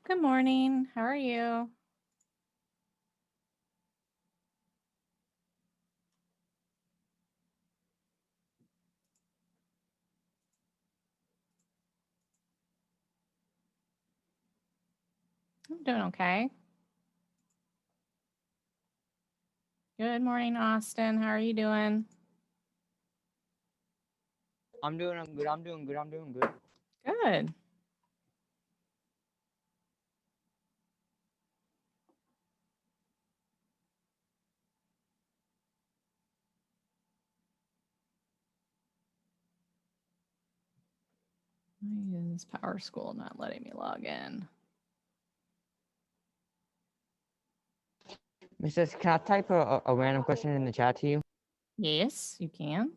Good morning. How are you? I'm doing okay. Good morning, Austin. How are you doing? I'm good. I'm doing good. Good. Why is Power School not letting me log in? Mrs. Can I type a random question in the chat to you? Yes, you can.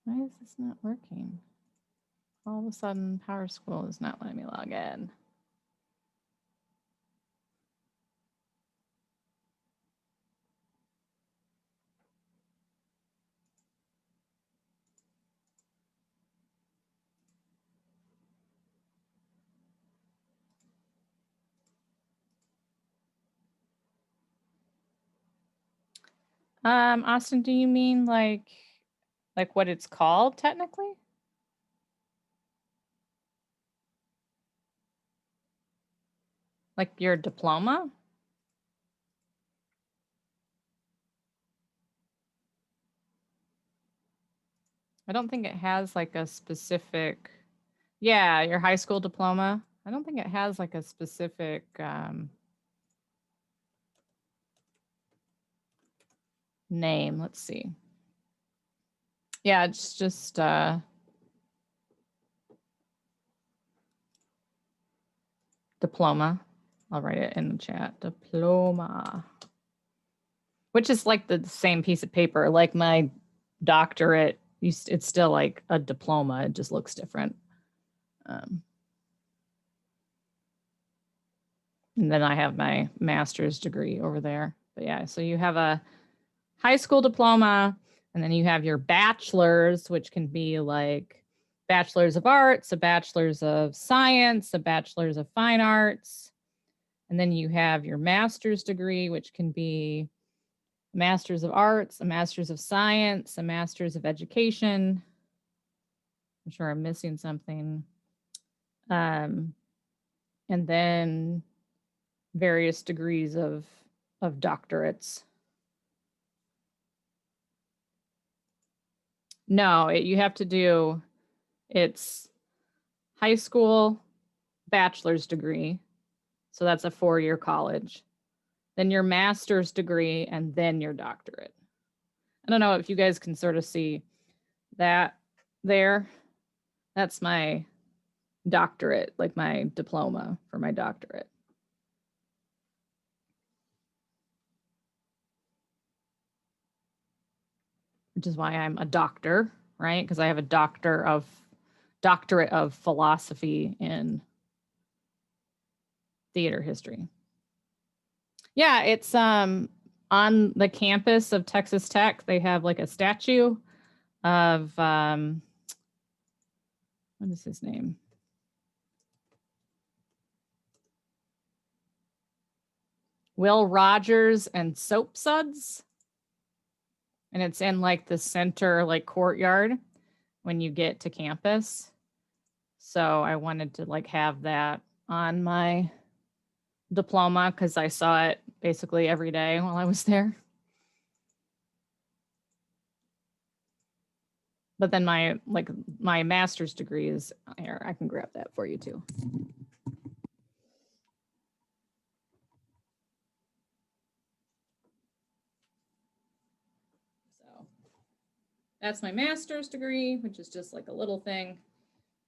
Why is this not working? All of a sudden, Power School is not letting me log in. Austin, do you mean like what it's called technically? Like your diploma? I don't think it has like a specific, yeah, your high school diploma. I don't think it has like a specific name. Let's see. Yeah, it's just diploma. I'll write it in the chat. Diploma. Which is like the same piece of paper. Like my doctorate, it's still like a diploma. It just looks different. And then I have my master's degree over there. But yeah, so you have a high school diploma, and then you have your bachelor's, which can be like bachelor's of arts, a bachelor's of science, a bachelor's of fine arts. And then you have your master's degree, which can be a master's of arts, a master's of science, a master's of education. I'm sure I'm missing something. And then various degrees of doctorates. No, you have to do it's high school, bachelor's degree. So that's a 4-year college. Then your master's degree, and then your doctorate. I don't know if you guys can sort of see that there. That's my doctorate, like my diploma for my doctorate. Which is why I'm a doctor, right? Because I have a doctorate of philosophy in theater history. Yeah, it's on the campus of Texas Tech. They have like a statue of what is his name? Will Rogers and Soapsuds. And it's in like the center like courtyard when you get to campus. So I wanted to like have that on my diploma because I saw it basically every day while I was there. But then my master's degree is here. I can grab that for you too. So that's my master's degree, which is just like a little thing.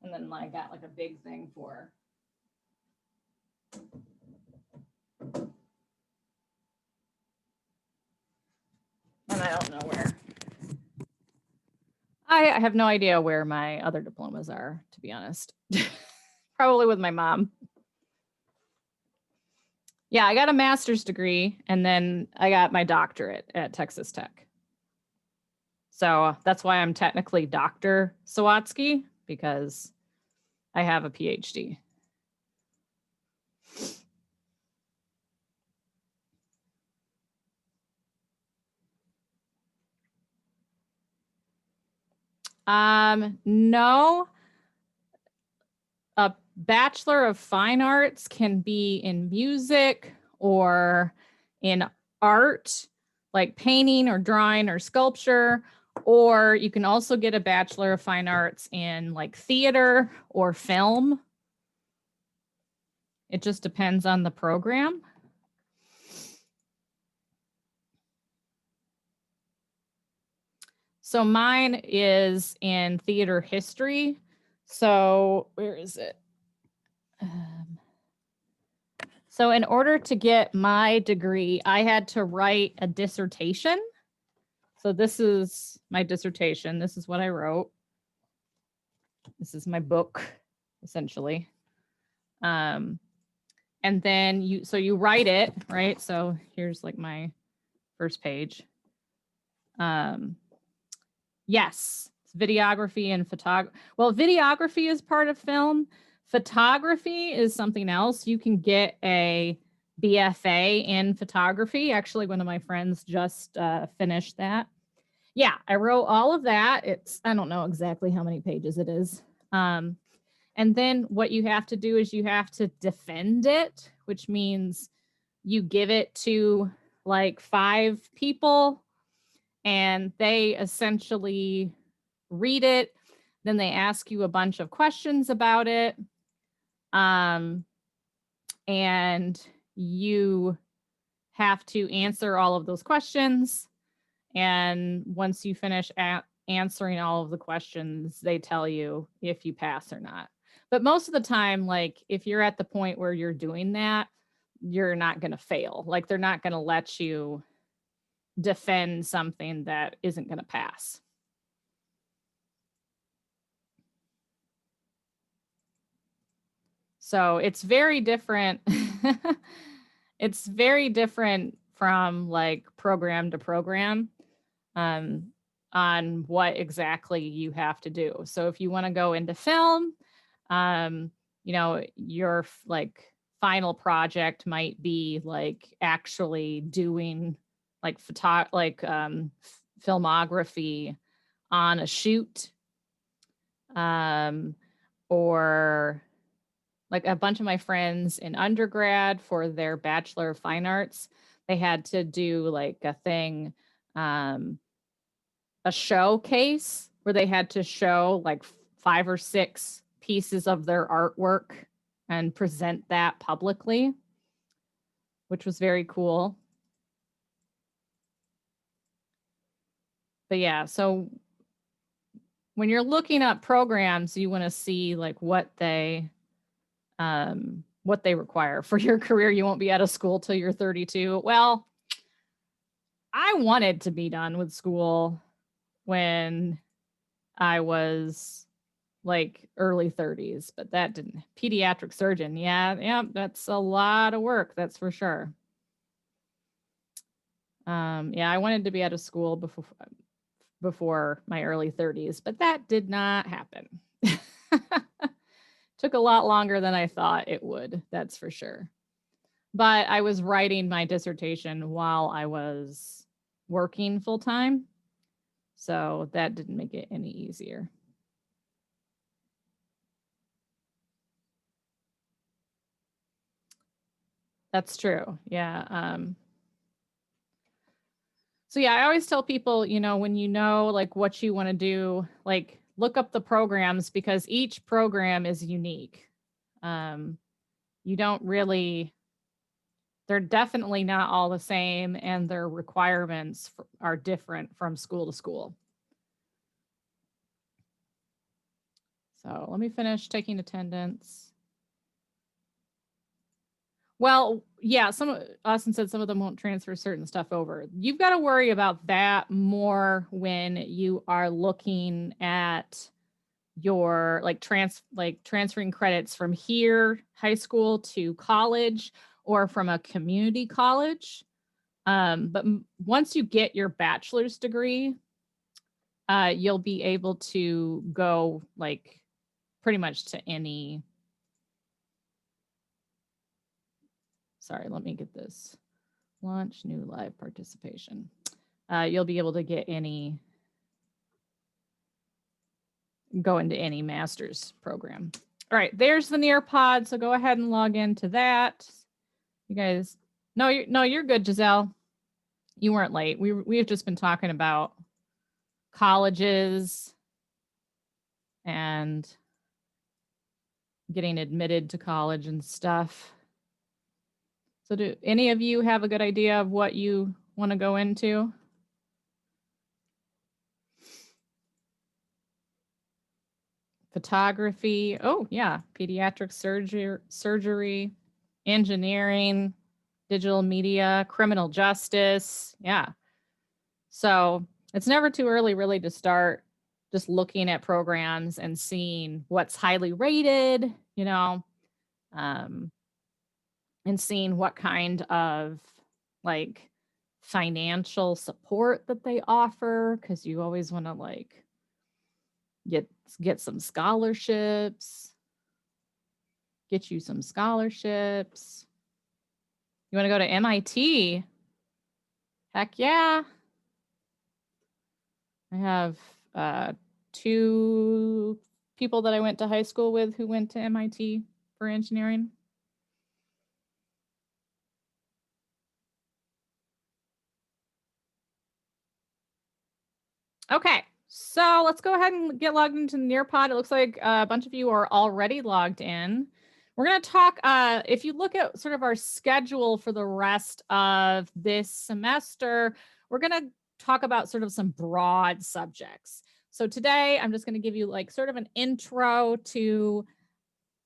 And then I got like a big thing for and I don't know where. I have no idea where my other diplomas are, to be honest. Probably with my mom. Yeah, I got a master's degree and then I got my doctorate at Texas Tech. So that's why I'm technically Dr. Sawatsky, because I have a PhD. No, a Bachelor of Fine Arts can be in music or in art, like painting or drawing or sculpture, or you can also get a Bachelor of Fine Arts in like theater or film. It just depends on the program. So mine is in theater history. So where is it? So in order to get my degree, I had to write a dissertation. So this is my dissertation. This is what I wrote. This is my book, essentially. And then you write it, right? So here's like my first page. Yes, it's videography and photography. Well, videography is part of film. Photography is something else. You can get a BFA in photography. Actually, one of my friends just finished that. Yeah, I wrote all of that. I don't know exactly how many pages it is. And then what you have to do is you have to defend it, which means you give it to like 5 people and they essentially read it. Then they ask you a bunch of questions about it. And you have to answer all of those questions. And once you finish answering all of the questions, they tell you if you pass or not. But most of the time, like if you're at the point where you're doing that, you're not going to fail. Like they're not going to let you defend something that isn't going to pass. So it's very different. It's very different from like program to program on what exactly you have to do. So if you want to go into film, your like final project might be like actually doing like filmography on a shoot, or like a bunch of my friends in undergrad for their Bachelor of Fine Arts, they had to do like a thing, a showcase where they had to show like 5 or 6 pieces of their artwork and present that publicly, which was very cool. But yeah, so when you're looking up programs, you want to see like what they require for your career. You won't be out of school till you're 32. Well, I wanted to be done with school when I was like early 30s, but that didn't. Pediatric surgeon. Yeah, that's a lot of work, that's for sure. Yeah, I wanted to be out of school before my early 30s, but that did not happen. Took a lot longer than I thought it would, that's for sure. But I was writing my dissertation while I was working full time, so that didn't make it any easier. That's true. Yeah. So yeah, I always tell people, when you know like what you want to do, like look up the programs because each program is unique. You don't really, they're definitely not all the same, and their requirements are different from school to school. So let me finish taking attendance. Well, yeah, Austin said some of them won't transfer certain stuff over. You've got to worry about that more when you are looking at your transferring credits from here, high school to college, or from a community college. But once you get your bachelor's degree, you'll be able to go like pretty much to any. Sorry, let me get this. Launch new live participation. You'll be able to get any, go into any master's program. All right, there's the Nearpod. So go ahead and log into that. You guys, you're good, Giselle. You weren't late. We've just been talking about colleges and getting admitted to college and stuff. So do any of you have a good idea of what you want to go into? Photography. Oh, yeah. Pediatric surgery, engineering, digital media, criminal justice. Yeah. So it's never too early, really, to start just looking at programs and seeing what's highly rated, and seeing what kind of like financial support that they offer, because you always want to like get some scholarships, get you some scholarships. You want to go to MIT? Heck yeah. I have 2 people that I went to high school with who went to MIT for engineering. Okay, so let's go ahead and get logged into Nearpod. It looks like a bunch of you are already logged in. We're going to talk, if you look at sort of our schedule for the rest of this semester, we're going to talk about sort of some broad subjects. So today I'm just going to give you like sort of an intro to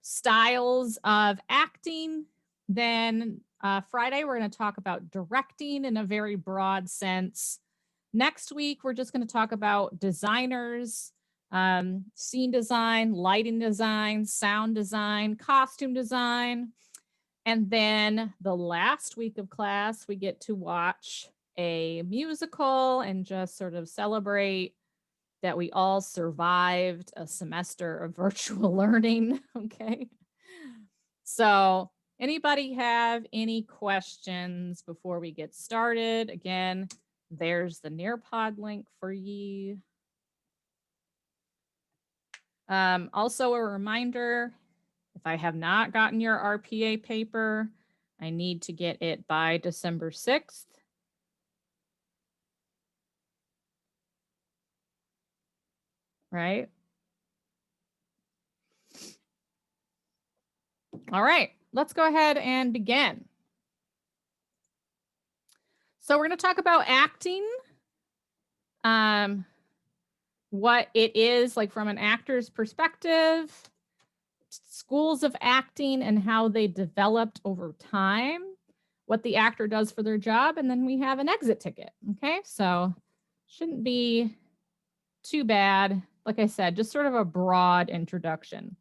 styles of acting. Then Friday, we're going to talk about directing in a very broad sense. Next week, we're just going to talk about designers, scene design, lighting design, sound design, costume design. And then the last week of class, we get to watch a musical and just sort of celebrate that we all survived a semester of virtual learning. Okay. So anybody have any questions before we get started? Again, there's the Nearpod link for you. Also a reminder, if I have not gotten your RPA paper, I need to get it by December 6th. Right? All right, let's go ahead and begin. So we're going to talk about acting, what it is like from an actor's perspective, schools of acting and how they developed over time, what the actor does for their job, and then we have an exit ticket. Okay, so shouldn't be too bad. Like I said, just sort of a broad introduction.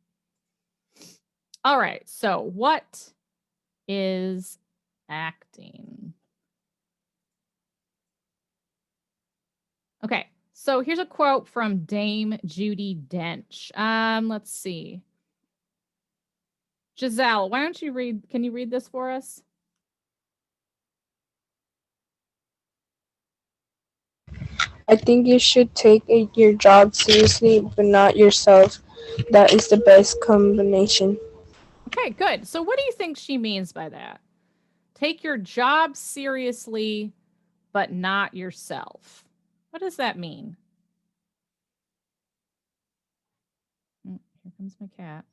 All right, so what is acting? Okay, so here's a quote from Dame Judi Dench. Let's see. Giselle, why don't you read, can you read this for us? I think you should take your job seriously, but not yourself. That is the best combination. Okay, good. So what do you think she means by that? Take your job seriously, but not yourself. What does that mean? Here comes my cat.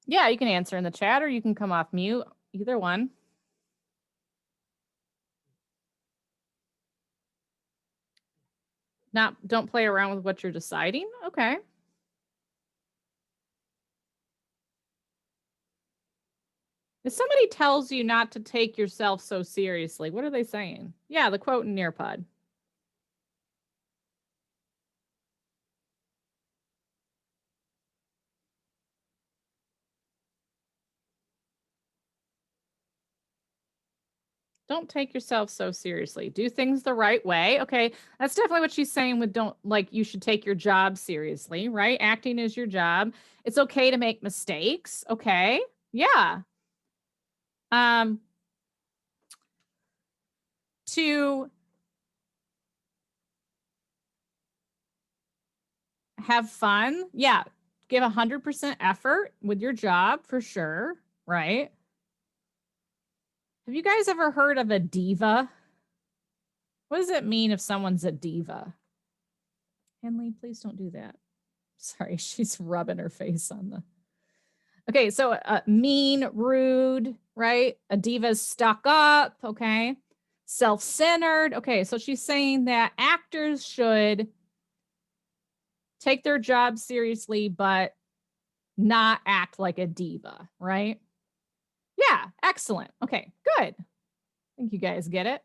Yeah, you can answer in the chat or you can come off mute, either one. Don't play around with what you're deciding. Okay. If somebody tells you not to take yourself so seriously, what are they saying? Yeah, the quote in Nearpod. Don't take yourself so seriously. Do things the right way. Okay. That's definitely what she's saying with don't like you should take your job seriously, right? Acting is your job. It's okay to make mistakes. Okay. Yeah. To have fun. Yeah. Give 100% effort with your job for sure. Right. Have you guys ever heard of a diva? What does it mean if someone's a diva? Henley, please don't do that. Sorry, she's rubbing her face on the. Okay, so mean, rude, right? A diva's stuck up, okay? Self-centered. Okay, so she's saying that actors should take their job seriously, but not act like a diva, right? Yeah, excellent. Okay, good. I think you guys get it.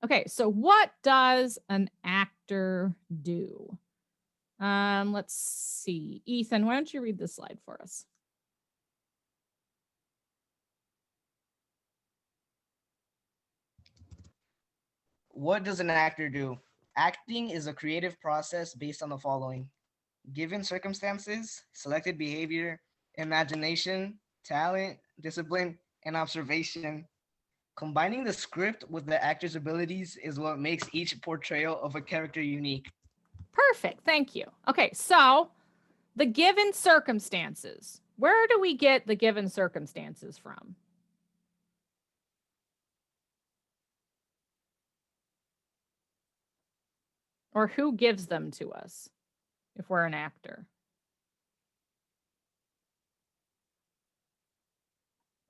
Okay, so what does an actor do? Let's see. Ethan, why don't you read this slide for us? What does an actor do? Acting is a creative process based on the following: given circumstances, selected behavior, imagination, talent, discipline, and observation. Combining the script with the actor's abilities is what makes each portrayal of a character unique. Perfect. Thank you. Okay, so the given circumstances. Where do we get the given circumstances from? Or who gives them to us if we're an actor?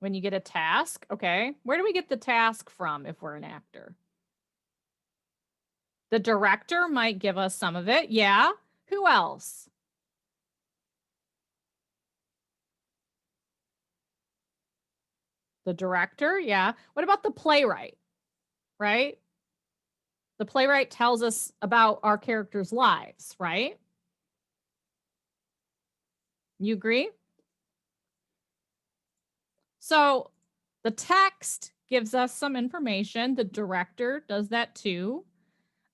When you get a task, okay. Where do we get the task from if we're an actor? The director might give us some of it. Yeah. Who else? The director. Yeah. What about the playwright? Right? The playwright tells us about our characters' lives, right? You agree? So the text gives us some information. The director does that too.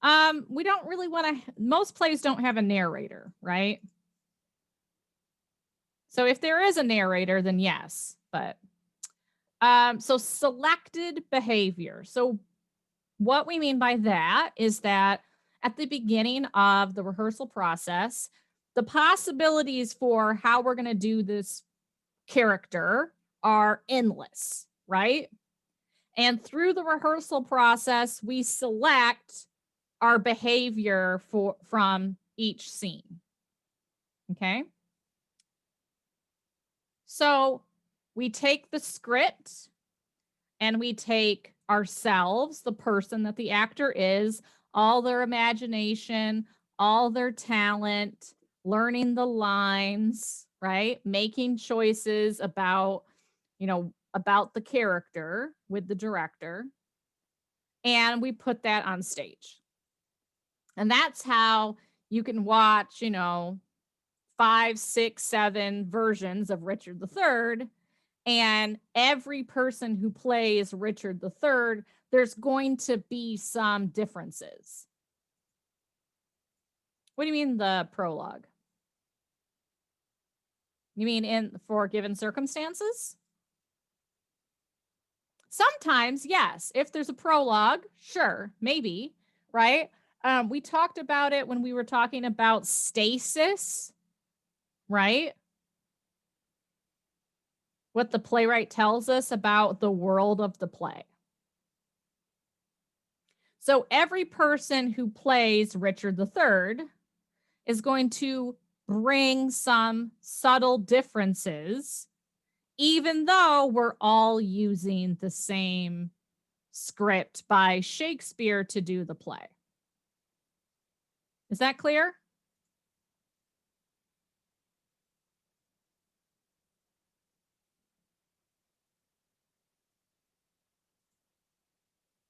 We don't really want to, most plays don't have a narrator, right? So if there is a narrator, then yes, but so selected behavior. So what we mean by that is that at the beginning of the rehearsal process, the possibilities for how we're going to do this character are endless, right? And through the rehearsal process, we select our behavior from each scene. Okay? So we take the script and we take ourselves, the person that the actor is, all their imagination, all their talent, learning the lines, right? Making choices about, about the character with the director. And we put that on stage. And that's how you can watch, 5, 6, 7 versions of Richard III. And every person who plays Richard III, there's going to be some differences. What do you mean the prologue? You mean for given circumstances? Sometimes, yes. If there's a prologue, sure, maybe, right? We talked about it when we were talking about stasis, right? What the playwright tells us about the world of the play. So every person who plays Richard III is going to bring some subtle differences, even though we're all using the same script by Shakespeare to do the play. Is that clear?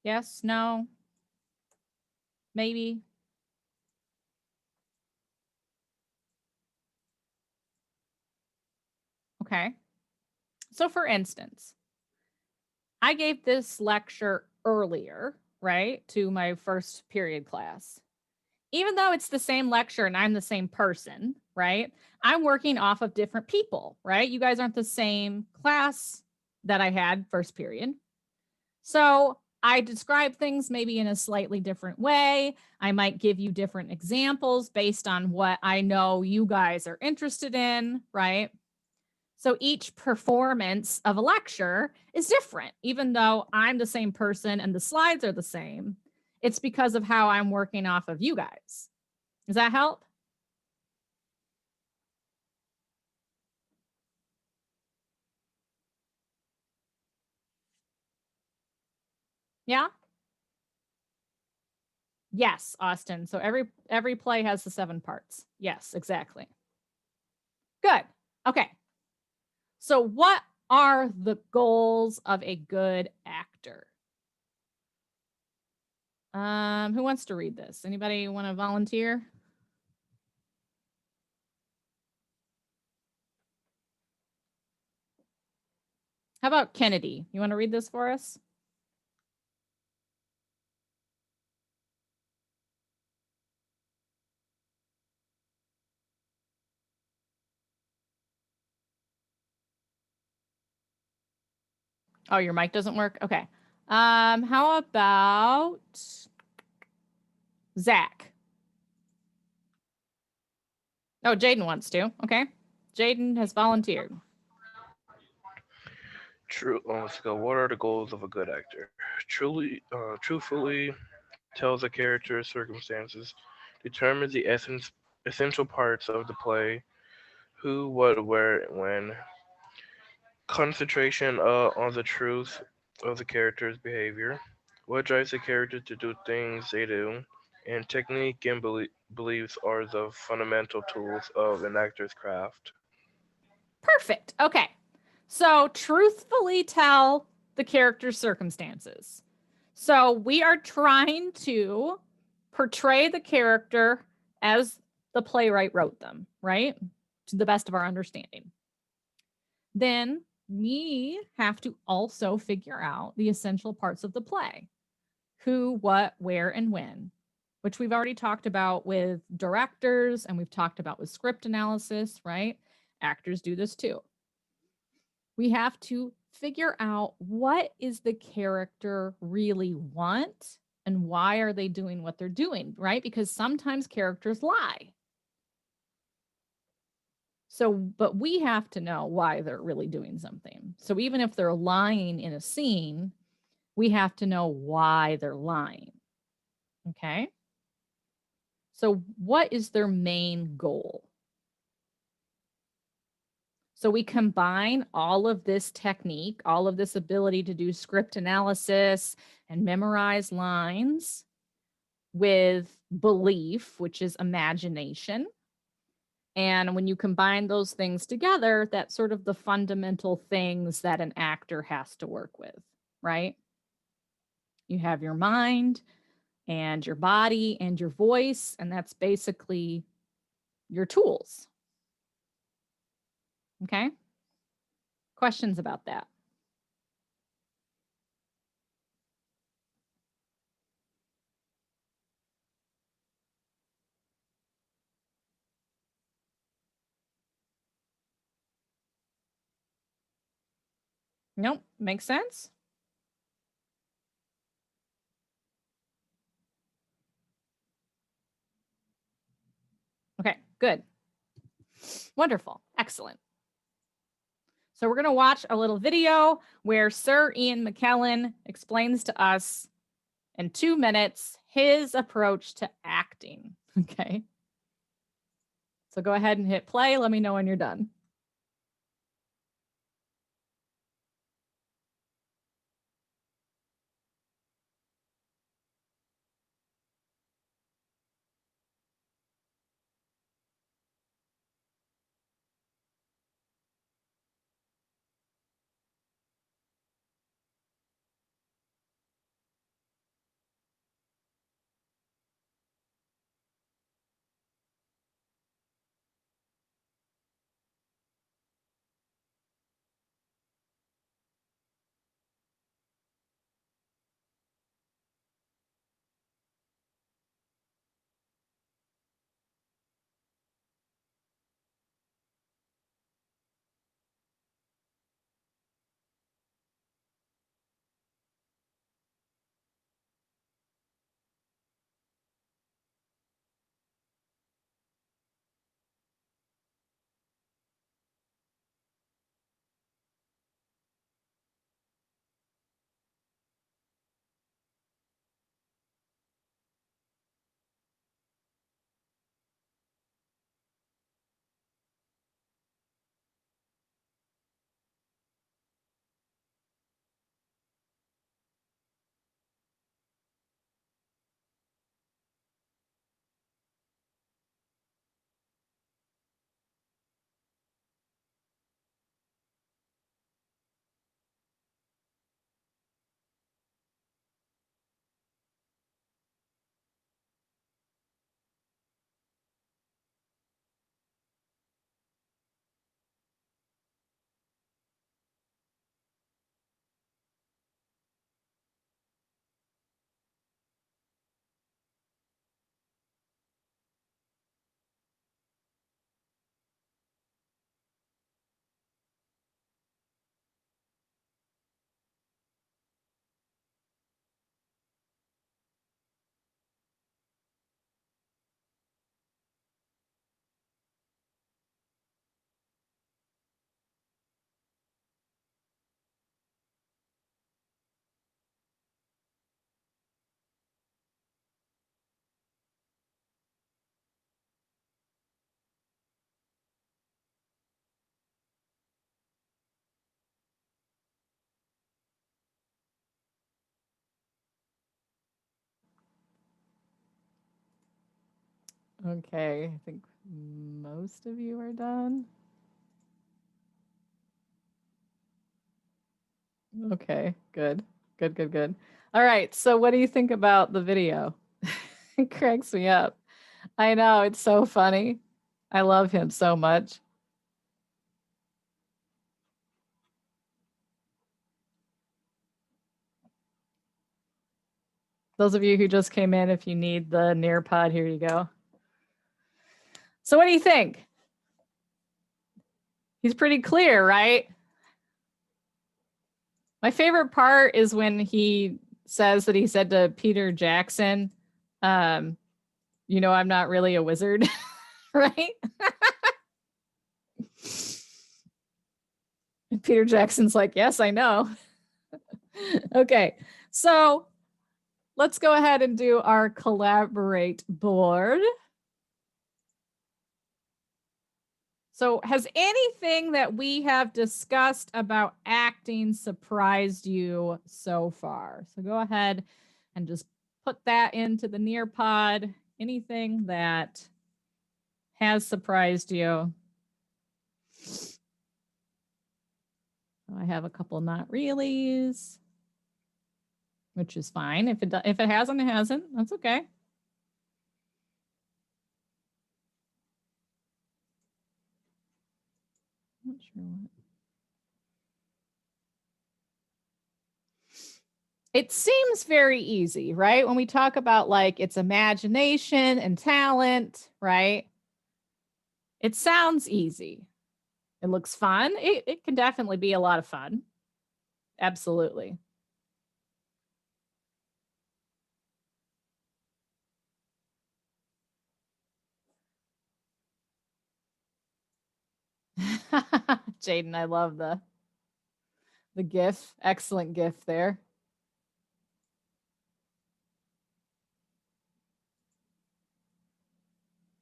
Yes, no, maybe. Okay. So for instance, I gave this lecture earlier, right, to my first period class. Even though it's the same lecture and I'm the same person, right? I'm working off of different people, right? You guys aren't the same class that I had first period. So I describe things maybe in a slightly different way. I might give you different examples based on what I know you guys are interested in, right? So each performance of a lecture is different, even though I'm the same person and the slides are the same. It's because of how I'm working off of you guys. Does that help? Yeah? Yes, Austin. So every play has the 7 parts. Yes, exactly. Good. Okay. So what are the goals of a good actor? Who wants to read this? Anybody want to volunteer? How about Kennedy? You want to read this for us? Oh, your mic doesn't work? Okay. How about Zach? Oh, Jaden wants to. Okay. Jaden has volunteered. Let's go. What are the goals of a good actor? Truthfully tells the character's circumstances, determines the essential parts of the play, who, what, where, when, concentration on the truth of the character's behavior, what drives the character to do things they do, and technique and beliefs are the fundamental tools of an actor's craft. Perfect. Okay. So truthfully tell the character's circumstances. So we are trying to portray the character as the playwright wrote them, right? To the best of our understanding. Then we have to also figure out the essential parts of the play. Who, what, where, and when, which we've already talked about with directors and we've talked about with script analysis, right? Actors do this too. We have to figure out what is the character really want and why are they doing what they're doing, right? Because sometimes characters lie. So, but we have to know why they're really doing something. So even if they're lying in a scene, we have to know why they're lying. Okay. So what is their main goal? So we combine all of this technique, all of this ability to do script analysis and memorize lines with belief, which is imagination. And when you combine those things together, that's sort of the fundamental things that an actor has to work with, right? You have your mind and your body and your voice, and that's basically your tools. Okay? Questions about that? Nope. Makes sense? Okay, good. Wonderful. Excellent. So we're going to watch a little video where Sir Ian McKellen explains to us in 2 minutes his approach to acting. Okay. So go ahead and hit play. Let me know when you're done. Okay, I think most of you are done. Okay, good. Good, good, good. All right, so what do you think about the video? It cracks me up. I know, it's so funny. I love him so much. Those of you who just came in, if you need the Nearpod, here you go. So what do you think? He's pretty clear, right? My favorite part is when he says that he said to Peter Jackson, you know, I'm not really a wizard, right? And Peter Jackson's like, yes, I know. Okay, so let's go ahead and do our collaborate board. So has anything that we have discussed about acting surprised you so far? So go ahead and just put that into the Nearpod. Anything that has surprised you? I have a couple not reallys, which is fine. If it hasn't, it hasn't. That's okay. Not sure what. It seems very easy, right? When we talk about like its imagination and talent, right? It sounds easy. It looks fun. It can definitely be a lot of fun. Absolutely. Jaden, I love the GIF. Excellent GIF there.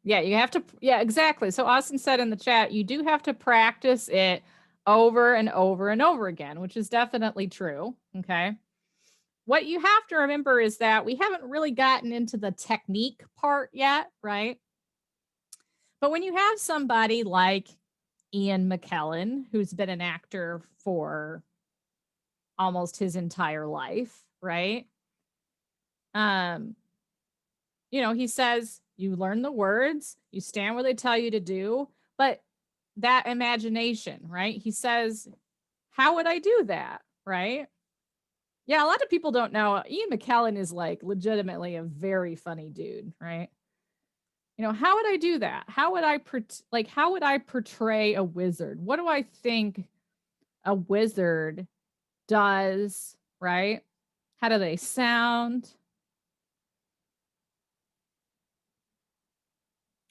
Yeah, you have to, yeah, exactly. So Austin said in the chat, you do have to practice it over and over and over again, which is definitely true. Okay. What you have to remember is that we haven't really gotten into the technique part yet, right? But when you have somebody like Ian McKellen, who's been an actor for almost his entire life, right? You know, he says you learn the words, you stand where they tell you to do, but that imagination, right? He says, how would I do that, right? Yeah, a lot of people don't know. Ian McKellen is like legitimately a very funny dude, right? You know, how would I do that? How would I how would I portray a wizard? What do I think a wizard does, right? How do they sound?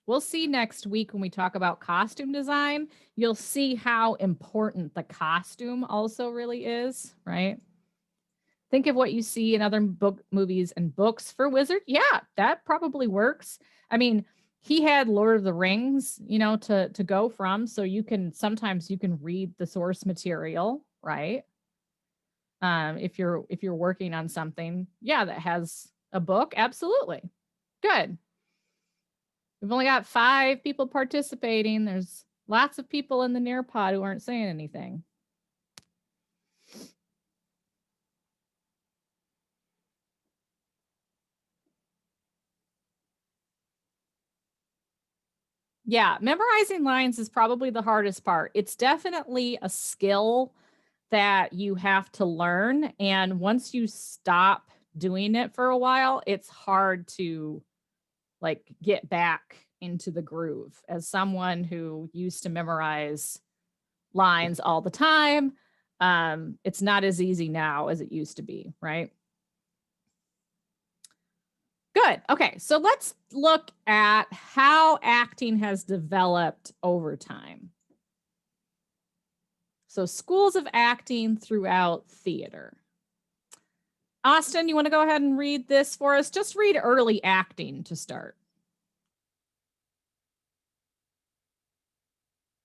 We'll see next week when we talk about costume design. You'll see how important the costume also really is, right? Think of what you see in other movies and books for Wizard. Yeah, that probably works. I mean, he had Lord of the Rings, you know, to go from. So you can sometimes you can read the source material, right? If you're working on something, yeah, that has a book, absolutely. Good. We've only got 5 people participating. There's lots of people in the Nearpod who aren't saying anything. Yeah, memorizing lines is probably the hardest part. It's definitely a skill that you have to learn. And once you stop doing it for a while, it's hard to like get back into the groove. As someone who used to memorize lines all the time, it's not as easy now as it used to be, right? Good. Okay, so let's look at how acting has developed over time. So schools of acting throughout theater. Austin, you want to go ahead and read this for us? Just read early acting to start.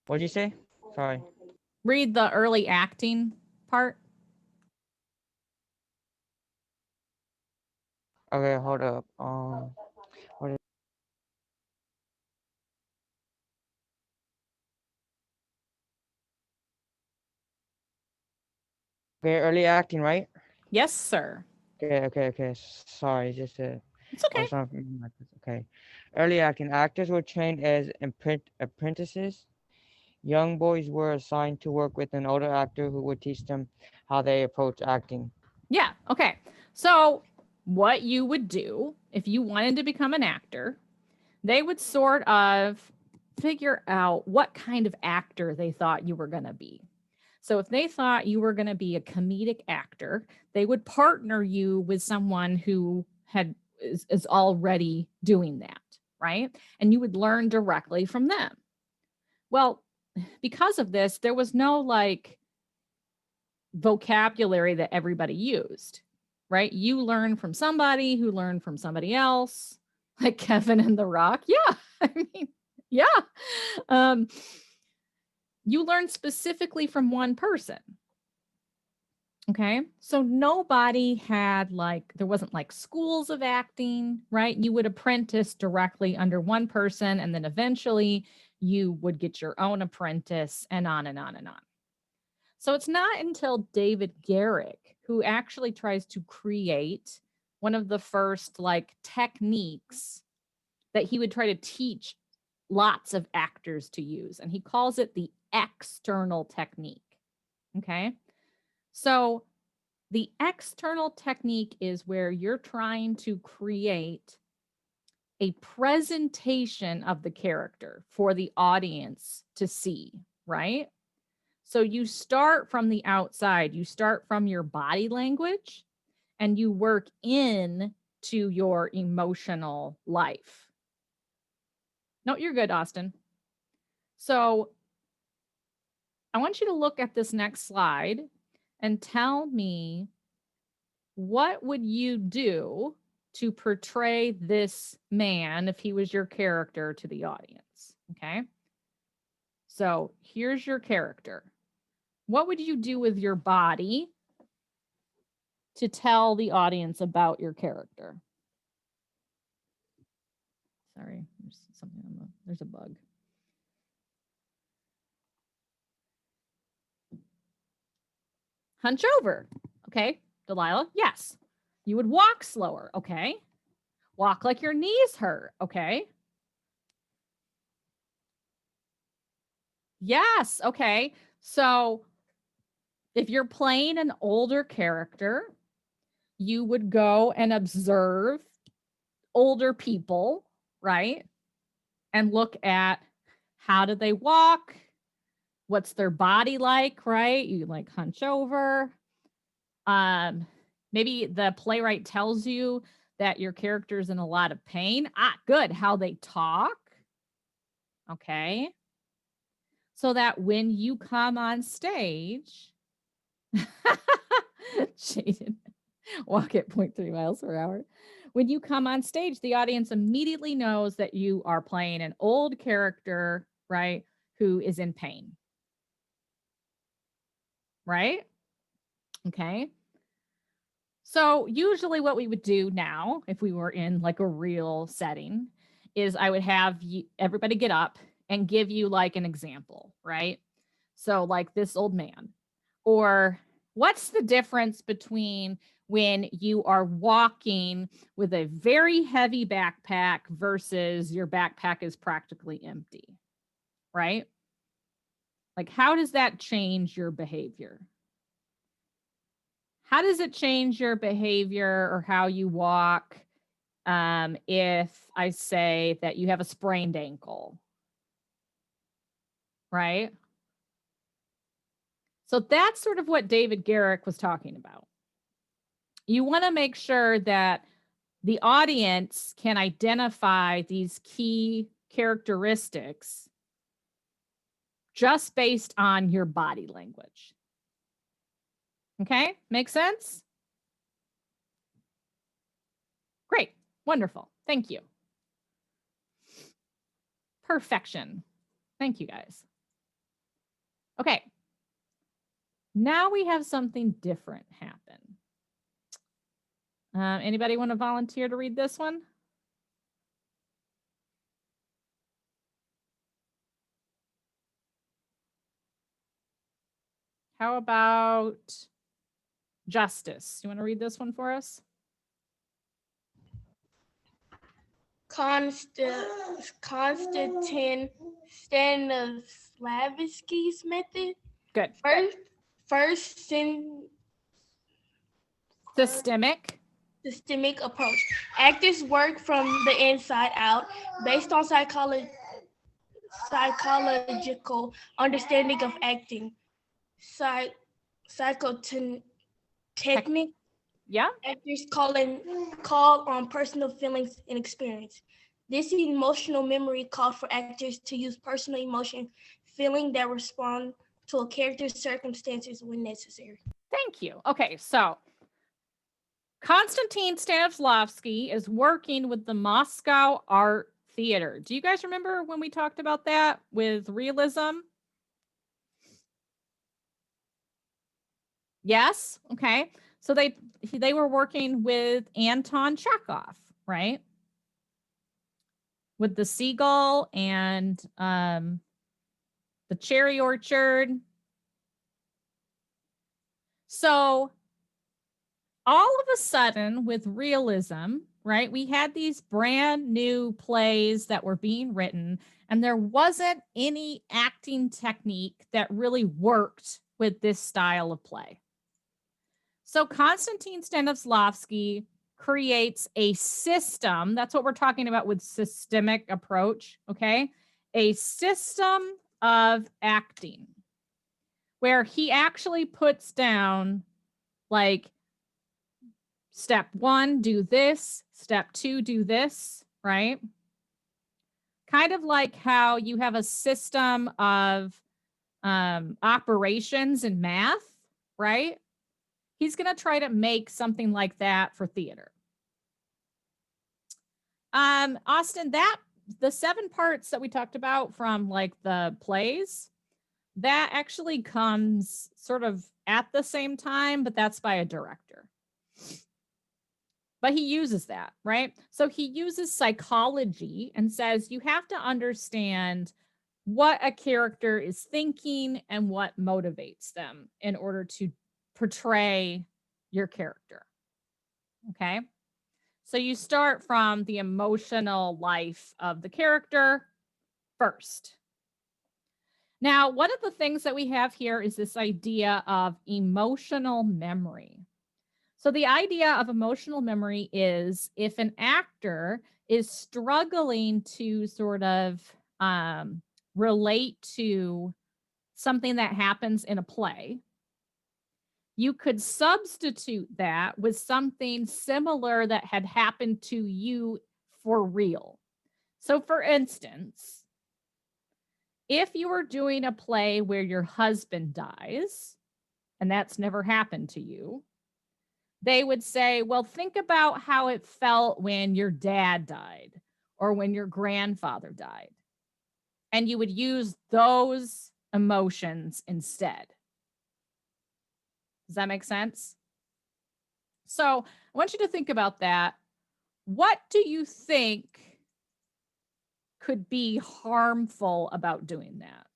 What'd you say? Sorry. Read the early acting part. Okay, hold up. Okay, early acting, right? Yes, sir. Okay. Sorry, just It's I okay. was not okay. Early acting. Actors were trained as apprentices. Young boys were assigned to work with an older actor who would teach them how they approach acting. Yeah. Okay. So, what you would do if you wanted to become an actor, they would sort of figure out what kind of actor they thought you were going to be. So, if they thought you were going to be a comedic actor, they would partner you with someone who is already doing that, right? And you would learn directly from them. Well, because of this, there was no like vocabulary that everybody used, right? You learn from somebody who learned from somebody else, like Kevin and The Rock. Yeah. I mean, yeah. Um, you learn specifically from one person. Okay. So nobody had like, there wasn't like schools of acting, right? You would apprentice directly under one person, and then eventually you would get your own apprentice, and on and on and on. So it's not until David Garrick who actually tries to create one of the first like techniques that he would try to teach lots of actors to use. And he calls it the external technique. Okay. So the external technique is where you're trying to create a presentation of the character for the audience to see, right? So you start from the outside, you start from your body language, and you work in to your emotional life. No, you're good, Austin. So I want you to look at this next slide and tell me, what would you do to portray this man if he was your character to the audience? Okay. So here's your character. What would you do with your body to tell the audience about your character? Sorry, there's something on there's a bug. Hunch over. Okay, Delilah, yes. You would walk slower. Okay. Walk like your knees hurt. Okay. Yes. Okay. So if you're playing an older character, you would go and observe older people, right? And look at how do they walk? What's their body like, right? You like hunch over. Maybe the playwright tells you that your character's in a lot of pain. Good. How they talk. Okay. So that when you come on stage, Jaden, walk at 0.3 miles per hour. When you come on stage, the audience immediately knows that you are playing an old character, right? Who is in pain. Right? Okay. So usually what we would do now, if we were in like a real setting, is I would have everybody get up and give you like an example, right? So like this old man. Or what's the difference between when you are walking with a very heavy backpack versus your backpack is practically empty, right? Like how does that change your behavior? How does it change your behavior or how you walk if I say that you have a sprained ankle? Right? So that's sort of what David Garrick was talking about. You want to make sure that the audience can identify these key characteristics just based on your body language. Okay, make sense? Great, wonderful. Thank you. Perfection. Thank you, guys. Okay, now we have something different happen. Anybody want to volunteer to read this one? How about Justice. You want to read this one for us? Konstantin Stanislavski's method. Good. First Systemic. systemic approach. Actors work from the inside out based on psychological understanding of acting. Psychotechnic. Yeah. Actors call on personal feelings and experience. This emotional memory called for actors to use personal emotion, feeling that respond to a character's circumstances when necessary. Thank you. Okay, so Konstantin Stanislavski is working with the Moscow Art Theater. Do you guys remember when we talked about that with realism? Yes. Okay. So they were working with Anton Chekhov, right? With the seagull and the cherry orchard. So all of a sudden with realism, right, we had these brand new plays that were being written, and there wasn't any acting technique that really worked with this style of play. So Konstantin Stanislavski creates a system. That's what we're talking about with systemic approach, okay? A system of acting where he actually puts down like step 1, do this, step 2, do this, right? Kind of like how you have a system of operations in math, right? He's going to try to make something like that for theater. Austin, the 7 parts that we talked about from like the plays, that actually comes sort of at the same time, but that's by a director. But he uses that, right? So he uses psychology and says you have to understand what a character is thinking and what motivates them in order to portray your character. Okay. So you start from the emotional life of the character first. Now, one of the things that we have here is this idea of emotional memory. So the idea of emotional memory is if an actor is struggling to sort of relate to something that happens in a play, you could substitute that with something similar that had happened to you for real. So for instance, if you were doing a play where your husband dies, and that's never happened to you, they would say, well, think about how it felt when your dad died or when your grandfather died. And you would use those emotions instead. Does that make sense? So I want you to think about that. What do you think could be harmful about doing that?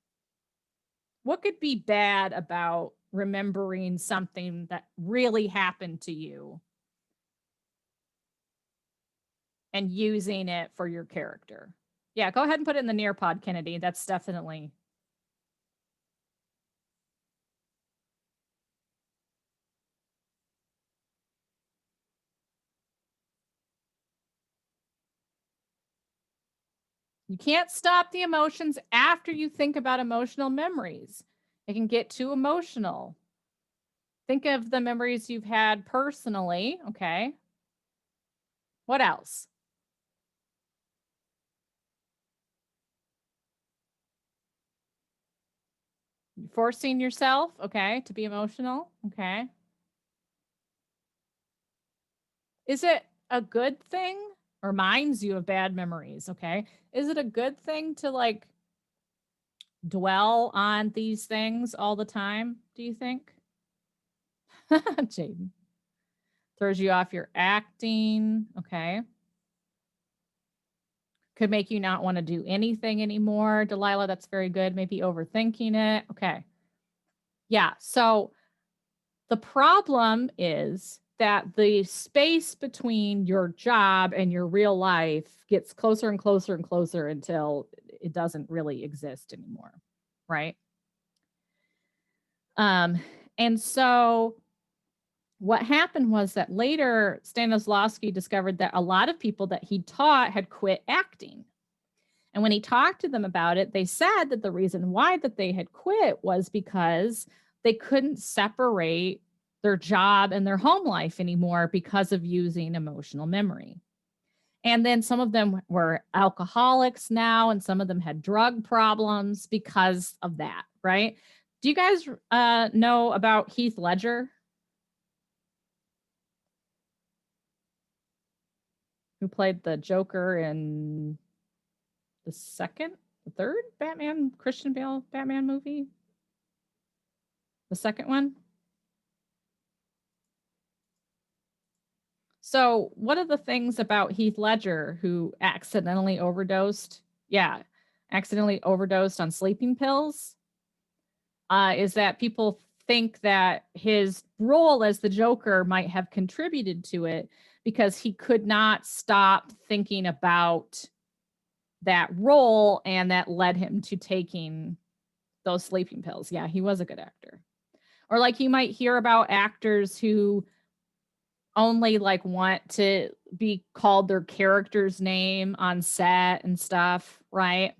What could be bad about remembering something that really happened to you and using it for your character? Yeah, go ahead and put it in the Nearpod, Kennedy. That's definitely. You can't stop the emotions after you think about emotional memories. It can get too emotional. Think of the memories you've had personally, okay? What else? Forcing yourself, okay, to be emotional, okay. Is it a good thing? Reminds you of bad memories, okay? Is it a good thing to like dwell on these things all the time, do you think? Jaden. Throws you off your acting, okay. Could make you not want to do anything anymore. Delilah, that's very good. Maybe overthinking it, okay. Yeah, so The problem is that the space between your job and your real life gets closer and closer and closer until it doesn't really exist anymore, right? And so what happened was that later Stanislavski discovered that a lot of people that he taught had quit acting. And when he talked to them about it, they said that the reason why that they had quit was because they couldn't separate their job and their home life anymore because of using emotional memory. And then some of them were alcoholics now, and some of them had drug problems because of that, right? Do you guys know about Heath Ledger? Who played the Joker in the third Batman, Christian Bale Batman movie? The second one? So, one of the things about Heath Ledger, who accidentally overdosed on sleeping pills, is that people think that his role as the Joker might have contributed to it because he could not stop thinking about that role, and that led him to taking those sleeping pills. Yeah, he was a good actor. Or like you might hear about actors who only like want to be called their character's name on set and stuff, right?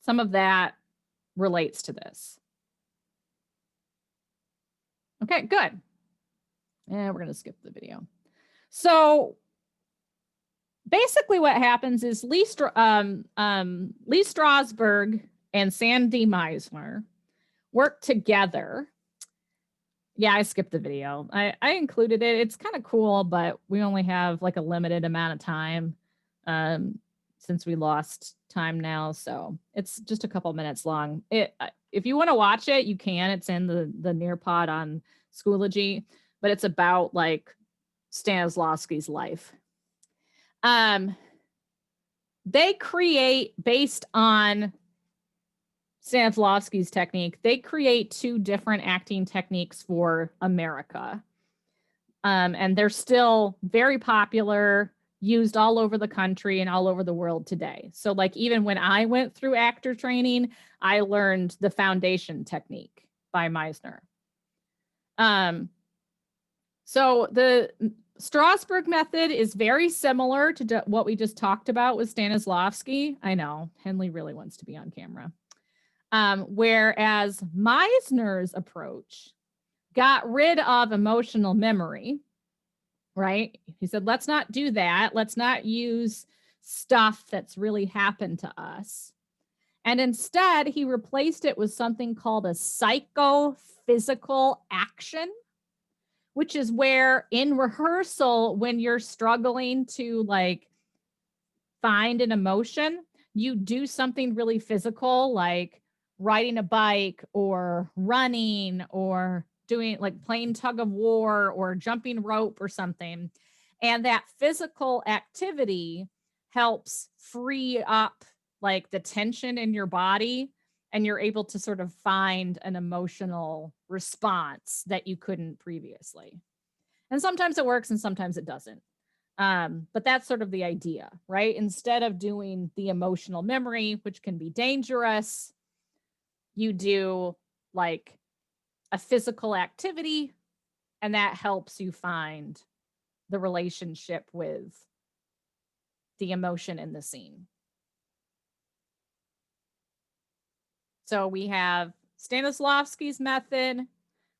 Some of that relates to this. Okay, good. And we're going to skip the video. So basically what happens is Lee Strasberg and Sandy Meisner work together. Yeah, I skipped the video. I included it. It's kind of cool, but we only have like a limited amount of time since we lost time now. So it's just a couple minutes long. If you want to watch it, you can. It's in the Nearpod on Schoology, but it's about like Stanislavski's life. They create, based on Stanislavski's technique, they create two different acting techniques for America. And they're still very popular, used all over the country and all over the world today. So like even when I went through actor training, I learned the foundation technique by Meisner. So the Strasberg method is very similar to what we just talked about with Stanislavski. I know, Henley really wants to be on camera. Whereas Meisner's approach got rid of emotional memory, right? He said, let's not do that. Let's not use stuff that's really happened to us. And instead, he replaced it with something called a psychophysical action, which is where in rehearsal, when you're struggling to like find an emotion, you do something really physical, like riding a bike or running or doing like playing tug of war or jumping rope or something. And that physical activity helps free up like the tension in your body, and you're able to sort of find an emotional response that you couldn't previously. And sometimes it works and sometimes it doesn't. But that's sort of the idea, right? Instead of doing the emotional memory, which can be dangerous, you do like a physical activity, and that helps you find the relationship with the emotion in the scene. So we have Stanislavski's method,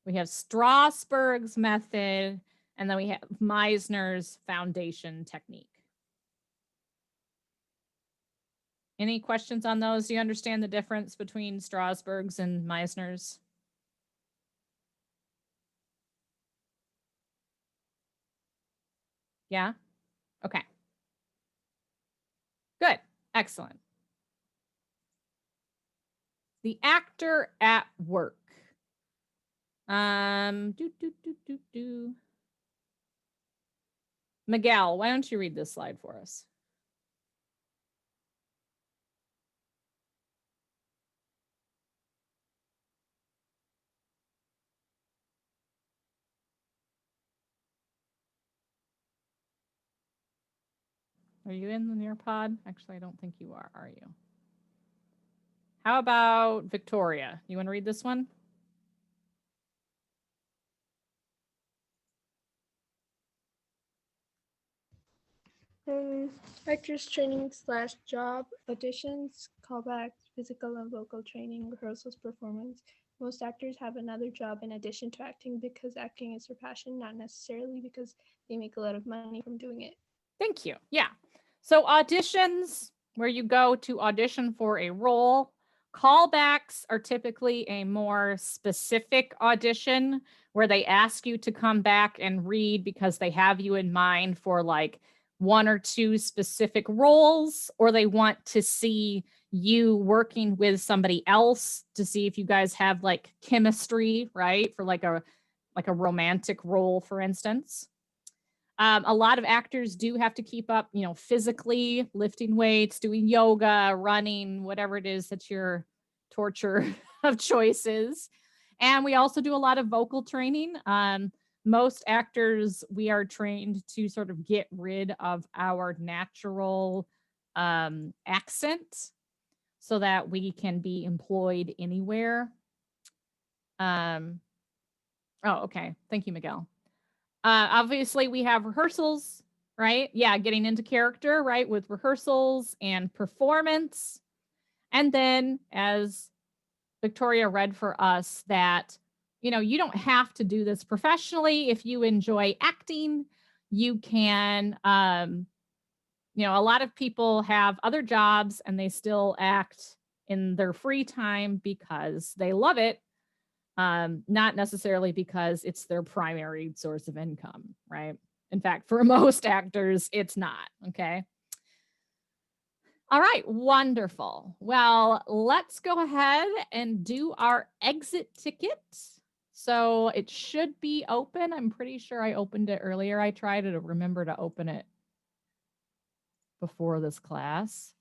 we have Strasberg's method, and then we have Meisner's foundation technique. Any questions on those? Do you understand the difference between Strasberg's and Meisner's? Yeah? Okay. Good. Excellent. The actor at work. Miguel, why don't you read this slide for us? Are you in the Nearpod? Actually, I don't think you are you? How about Victoria? You want to read this one? Actors training slash job auditions, callbacks, physical and vocal training, rehearsals, performance. Most actors have another job in addition to acting because acting is their passion, not necessarily because they make a lot of money from doing it. Thank you. Yeah. So auditions, where you go to audition for a role. Callbacks are typically a more specific audition where they ask you to come back and read because they have you in mind for like one or two specific roles, or they want to see you working with somebody else to see if you guys have like chemistry, right? For like a romantic role, for instance. A lot of actors do have to keep up, physically, lifting weights, doing yoga, running, whatever it is that's your torture of choices. And we also do a lot of vocal training. Most actors, we are trained to sort of get rid of our natural accent so that we can be employed anywhere. Oh, okay. Thank you, Miguel. Obviously, we have rehearsals, right? Yeah, getting into character, right? With rehearsals and performance. And then, as Victoria read for us, that, you don't have to do this professionally. If you enjoy acting, you can, a lot of people have other jobs and they still act in their free time because they love it, not necessarily because it's their primary source of income, right? In fact, for most actors, it's not. Okay. All right, wonderful. Well, let's go ahead and do our exit ticket. So it should be open. I'm pretty sure I opened it earlier. I tried to remember to open it before this class.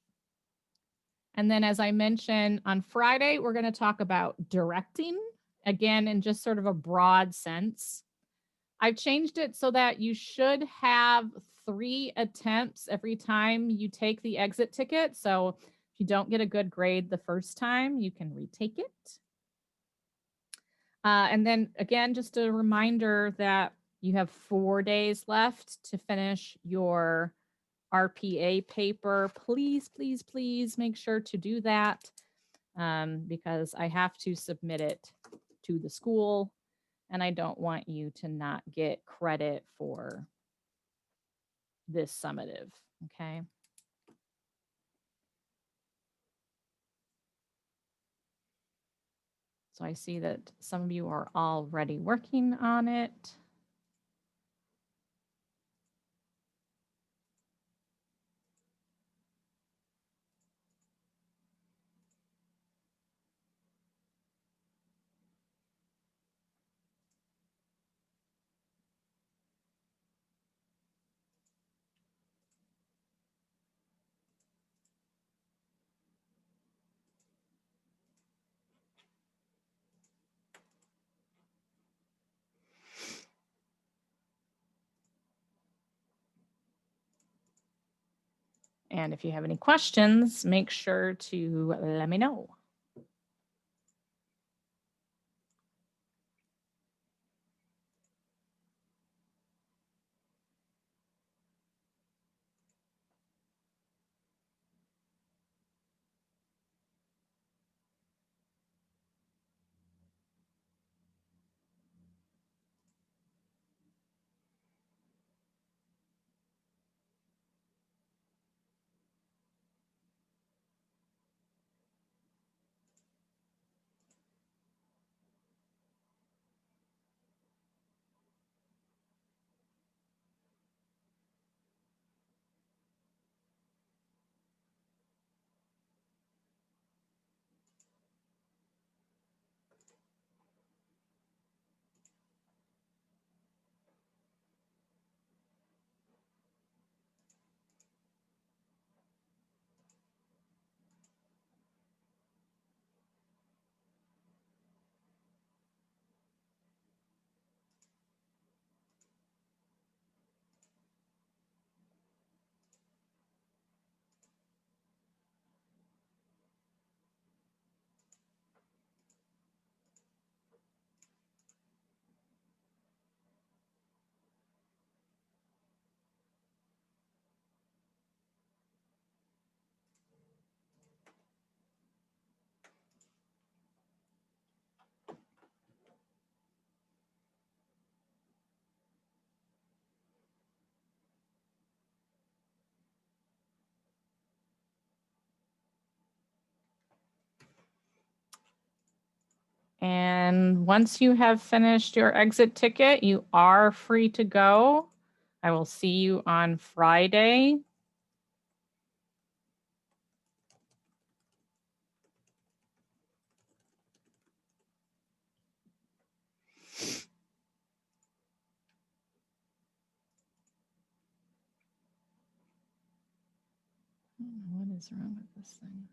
And then, as I mentioned, on Friday, we're going to talk about directing, again, in just sort of a broad sense. I've changed it so that you should have 3 attempts every time you take the exit ticket. So if you don't get a good grade the first time, you can retake it. And then again, just a reminder that you have 4 days left to finish your RPA paper. Please, please, please make sure to do that because I have to submit it to the school and I don't want you to not get credit for this summative, okay? So I see that some of you are already working on it. And if you have any questions, make sure to let me know. then once you have finished your exit ticket, you are free to go. I will see you on Friday. What is wrong with this thing?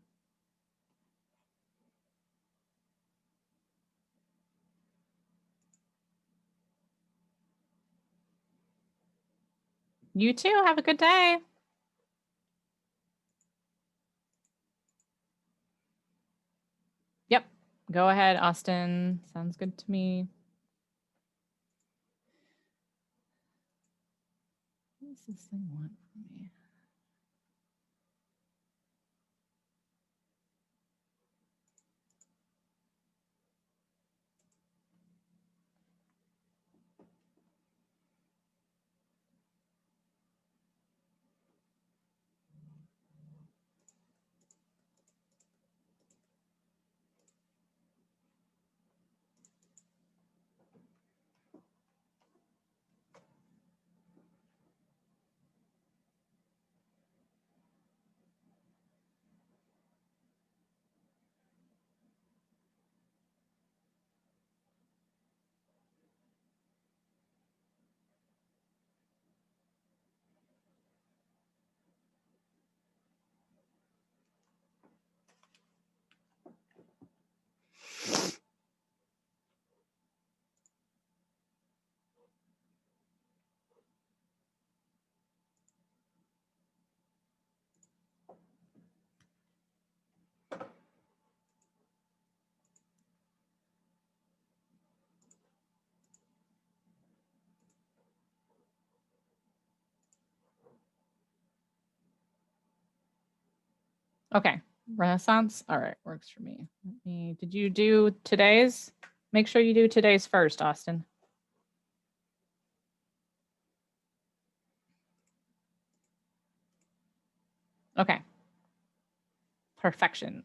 You too. Have a good day. Yep. Go ahead, Austin. Sounds good to me. What does this thing want from me? Okay, Renaissance. All right, works for me. Did you do today's? Make sure you do today's first, Austin. Okay. Perfection.